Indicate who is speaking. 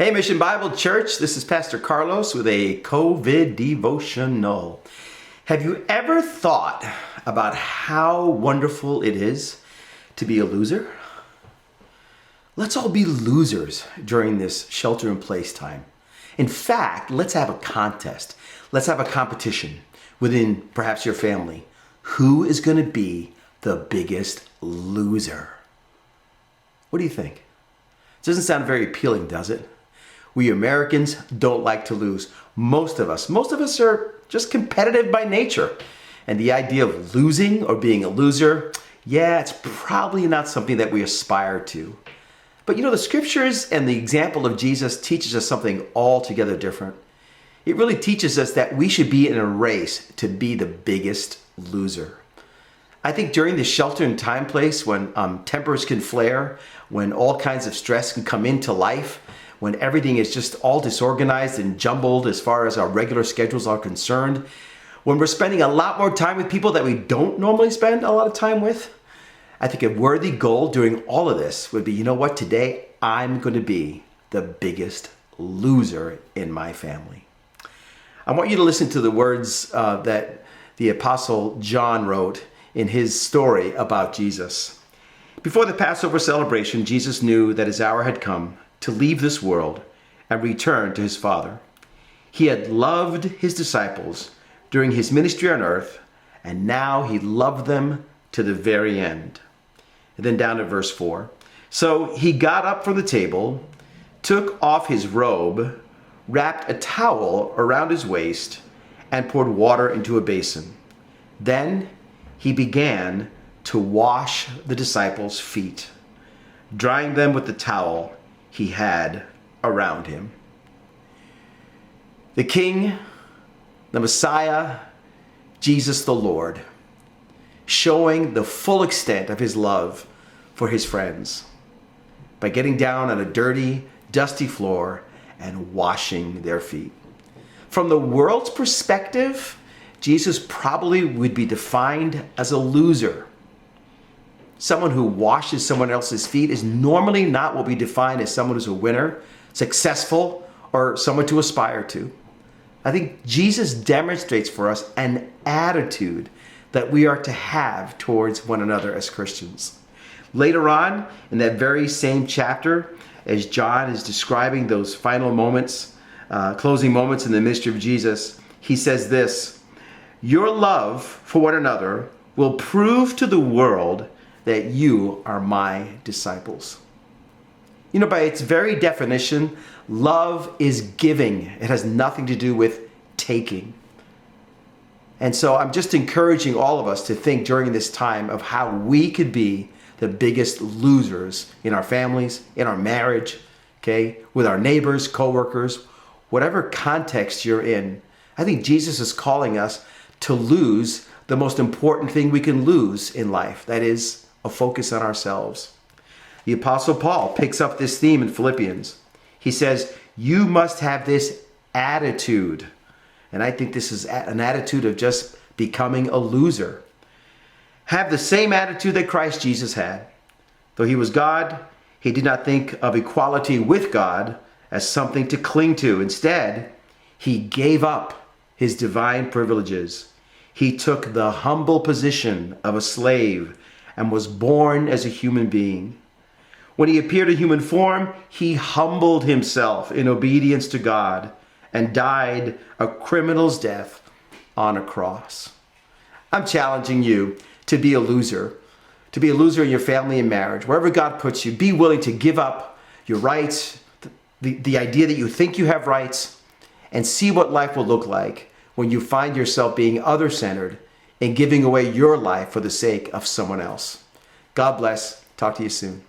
Speaker 1: Hey, Mission Bible Church, this is Pastor Carlos with a COVID devotional. Have you ever thought about how wonderful it is to be a loser? Let's all be losers during this shelter-in-place time. In fact, let's have a contest. Let's have a competition within perhaps your family. Who is going to be the biggest loser? What do you think? It doesn't sound very appealing, does it? We Americans don't like to lose. Most of us are just competitive by nature. And the idea of losing or being a loser, it's probably not something that we aspire to. But the scriptures and the example of Jesus teaches us something altogether different. It really teaches us that we should be in a race to be the biggest loser. I think during this shelter-in-time place, when tempers can flare, when all kinds of stress can come into life, when everything is just all disorganized and jumbled as far as our regular schedules are concerned, when we're spending a lot more time with people that we don't normally spend a lot of time with, I think a worthy goal during all of this would be, today I'm going to be the biggest loser in my family. I want you to listen to the words that the Apostle John wrote in his story about Jesus. Before the Passover celebration, Jesus knew that his hour had come to leave this world and return to his Father. He had loved his disciples during his ministry on earth, and now he loved them to the very end. And then down to verse 4. So he got up from the table, took off his robe, wrapped a towel around his waist, and poured water into a basin. Then he began to wash the disciples' feet, drying them with the towel he had around him. The King, the Messiah, Jesus the Lord, showing the full extent of his love for his friends by getting down on a dirty, dusty floor and washing their feet. From the world's perspective, Jesus probably would be defined as a loser. Someone who washes someone else's feet is normally not what we define as someone who's a winner, successful, or someone to aspire to. I think Jesus demonstrates for us an attitude that we are to have towards one another as Christians. Later on, in that very same chapter, as John is describing those final moments, closing moments in the ministry of Jesus, he says this: "Your love for one another will prove to the world that you are my disciples." By its very definition, love is giving. It has nothing to do with taking. And so I'm just encouraging all of us to think during this time of how we could be the biggest losers in our families, in our marriage, with our neighbors, coworkers, whatever context you're in. I think Jesus is calling us to lose the most important thing we can lose in life. That is a focus on ourselves. The Apostle Paul picks up this theme in Philippians. He says, you must have this attitude. And I think this is an attitude of just becoming a loser. Have the same attitude that Christ Jesus had. Though he was God, he did not think of equality with God as something to cling to. Instead, he gave up his divine privileges. He took the humble position of a slave and was born as a human being. When he appeared in human form, he humbled himself in obedience to God and died a criminal's death on a cross. I'm challenging you to be a loser in your family and marriage. Wherever God puts you, be willing to give up your rights, the idea that you think you have rights, and see what life will look like when you find yourself being other-centered and giving away your life for the sake of someone else. God bless. Talk to you soon.